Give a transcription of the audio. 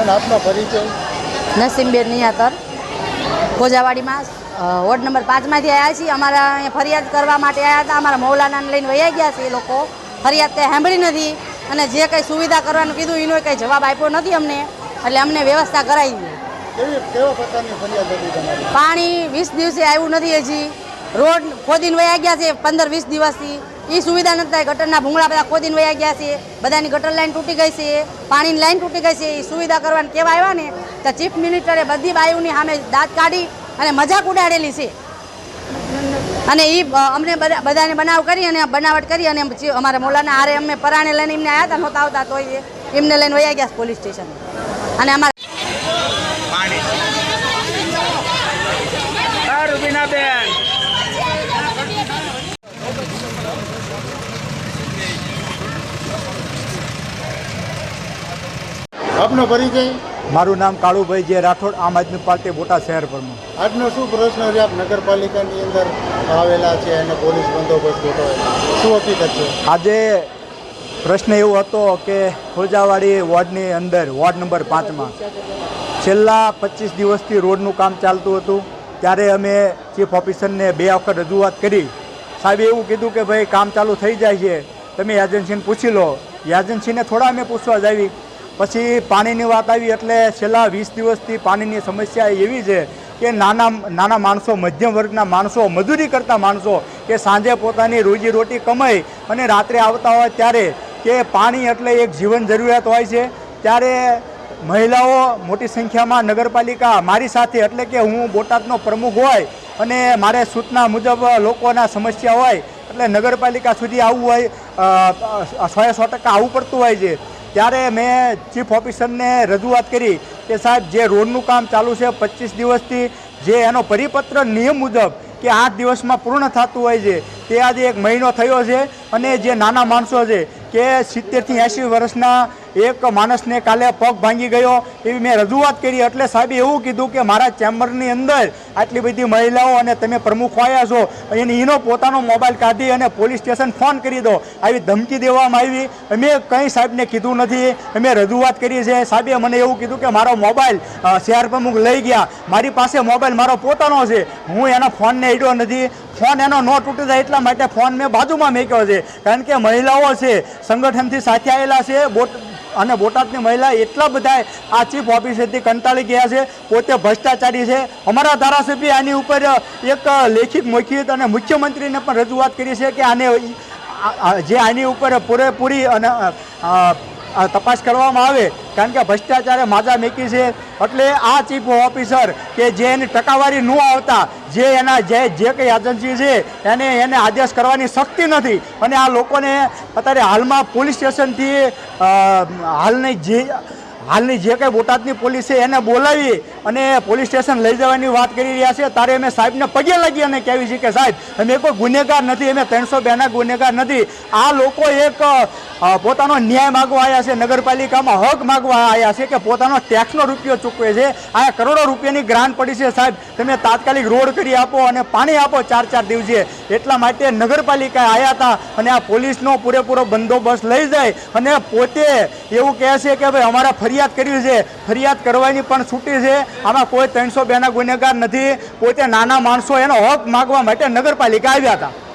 બેન આપનો પરિચય? નસીમબેન નિયાતર, ખોજાવાડીમાં વોર્ડ નંબર 5 માંથી આવ્યા છીએ। અમારા અહીંયા ફરિયાદ કરવા માટે આવ્યા હતા। અમારા મૌલાનાને લઈને વયા ગયા છે એ લોકો। ફરિયાદ કંઈ સાંભળી નથી અને જે કંઈ સુવિધા કરવાનું કીધું એનો કંઈ જવાબ આપ્યો નથી અમને, એટલે અમને વ્યવસ્થા કરાવી છે। કેવા પ્રકારની ફરિયાદ હતી તમારી? પાણી 20 દિવસે આવ્યું નથી, હજી રોડ ખોદીને વયા ગયા છે 15-20 દિવસથી, એ સુવિધા નથી થાય। ગટરના ભૂંગળા બધા ખોદીને વયા ગયા છે, બધાની ગટર લાઈન તૂટી ગઈ છે, પાણીની લાઈન તૂટી ગઈ છે। એ સુવિધા કરવાની કેવા આવ્યા ને તો ચીફ મિનિસ્ટરે બધી બાયુની સામે દાંત કાઢી અને મજાક ઉડાડેલી છે અને એ અમને બધાને બનાવ કરી અને બનાવટ કરી અને અમારા મોલાના હારે અમે પરાણે લઈને એમને આવ્યા હતા, નહોતા આવતા તો એમને લઈને વયા ગયા પોલીસ સ્ટેશન। અને અમારા આપનો પરિચય? મારું નામ કાળુભાઈ જે રાઠોડ, આમ આદમી પાર્ટી બોટાદ શહેર પ્રમુખ। આજનો શું પ્રશ્ન છે? આપ નગરપાલિકાની અંદર આવેલા છે અને પોલીસ બંદોબસ્ત ગોઠવાયેલો, શું હકીકત છે? આજે પ્રશ્ન એવો હતો કે ખોજાવાડી વોર્ડની અંદર વોર્ડ નંબર 5માં છેલ્લા 25 દિવસથી રોડનું કામ ચાલતું હતું। ત્યારે અમે ચીફ ઓફિસરને 2 વખત રજૂઆત કરી। સાહેબે એવું કીધું કે ભાઈ કામ ચાલુ થઈ જાય છે, તમે એજન્સીને પૂછી લો। એજન્સીને થોડા અમે પૂછવા જ આવી। પછી પાણીની વાત આવી એટલે છેલ્લા 20 દિવસથી પાણીની સમસ્યા એવી છે કે નાના માણસો, મધ્યમ વર્ગના માણસો, મજૂરી કરતા માણસો કે સાંજે પોતાની રોજીરોટી કમાઈ અને રાત્રે આવતા હોય ત્યારે કે પાણી એટલે એક જીવન જરૂરિયાત હોય છે। ત્યારે મહિલાઓ મોટી સંખ્યામાં નગરપાલિકા મારી સાથે, એટલે કે હું બોટાદનો પ્રમુખ હોય અને મારે સૂચના મુજબ લોકોના સમસ્યા હોય એટલે નગરપાલિકા સુધી આવવું હોય, 100% આવવું પડતું હોય છે। ત્યારે મેં ચીફ ઓફિસરને રજૂઆત કરી કે સાહેબ જે રોડનું કામ ચાલુ છે 25 દિવસથી, જે એનો પરિપત્ર નિયમ મુજબ કે 8 દિવસમાં પૂર્ણ થતું હોય છે, તે આજે 1 મહિનો થયો છે અને જે નાના માણસો છે કે 70 થી 80 વર્ષના એક માણસને કાલે પગ ભાંગી ગયો એવી મેં રજૂઆત કરી। એટલે સાહેબે એવું કીધું કે મારા ચેમ્બરની અંદર આટલી બધી મહિલાઓ અને તમે પ્રમુખ આવ્યા છો, એનો પોતાનો મોબાઈલ કાઢી અને પોલીસ સ્ટેશન ફોન કરી દો, આવી ધમકી દેવામાં આવી। અમે કંઈ સાહેબને કીધું નથી, અમે રજૂઆત કરી છે। સાહેબે મને એવું કીધું કે મારો મોબાઈલ શહેર પ્રમુખ લઈ ગયા, મારી પાસે મોબાઈલ મારો પોતાનો છે, હું એના ફોનને અડ્યો નથી। ફોન એનો ન તૂટી જાય એટલા માટે ફોન મેં બાજુમાં મૂક્યો છે, કારણ કે મહિલાઓ છે સંગઠનથી સાથે આવેલા છે અને બોટાદની મહિલા એટલા બધા આ ચીફ ઓફિસરથી કંટાળી ગયા છે, પોતે ભ્રષ્ટાચારી છે। અમારા ધારાસભ્ય આની ઉપર એક લેખિત મૌખિક અને મુખ્યમંત્રીને પણ રજૂઆત કરી છે કે આને જે આની ઉપર પૂરેપૂરી અને તપાસ કરવામાં આવે, કારણ કે ભ્રષ્ટાચારે માજા મેકી છે। એટલે આ ચીફ ઓફિસર કે જે એની ટકાવારી ન આવતા જે એના જે કંઈ એજન્સી છે એને આદેશ કરવાની શક્તિ નથી અને આ લોકોને અત્યારે હાલમાં પોલીસ સ્ટેશનથી હાલની જે કંઈ બોટાદની પોલીસ છે એને બોલાવી અને પોલીસ સ્ટેશન લઈ જવાની વાત કરી રહ્યા છે। ત્યારે અમે સાહેબને પગે લાગી અને કહેવી છે કે સાહેબ અમે કોઈ ગુનેગાર નથી, અમે 302ના ગુનેગાર નથી। આ લોકો એક પોતાનો ન્યાય માગવા આવ્યા છે, નગરપાલિકામાં હક માગવા આવ્યા છે કે પોતાનો ટેક્સનો રૂપિયો ચૂકવે છે। આ કરોડો રૂપિયાની ગ્રાન્ટ પડી છે, સાહેબ તમે તાત્કાલિક રોડ કરી આપો અને પાણી આપો 4-4 દિવસે। એટલા માટે નગરપાલિકાએ આવ્યા હતા અને આ પોલીસનો પૂરેપૂરો બંદોબસ્ત લઈ જાય અને પોતે એવું કહે છે કે ભાઈ અમારા ફરિયાદ કરવી છે, ફરિયાદ કરવાની પણ છૂટી છે। આમાં કોઈ 302ના ગુનેગાર નથી, પોતે નાના માણસો એનો હક માગવા માટે નગરપાલિકા આવ્યા હતા।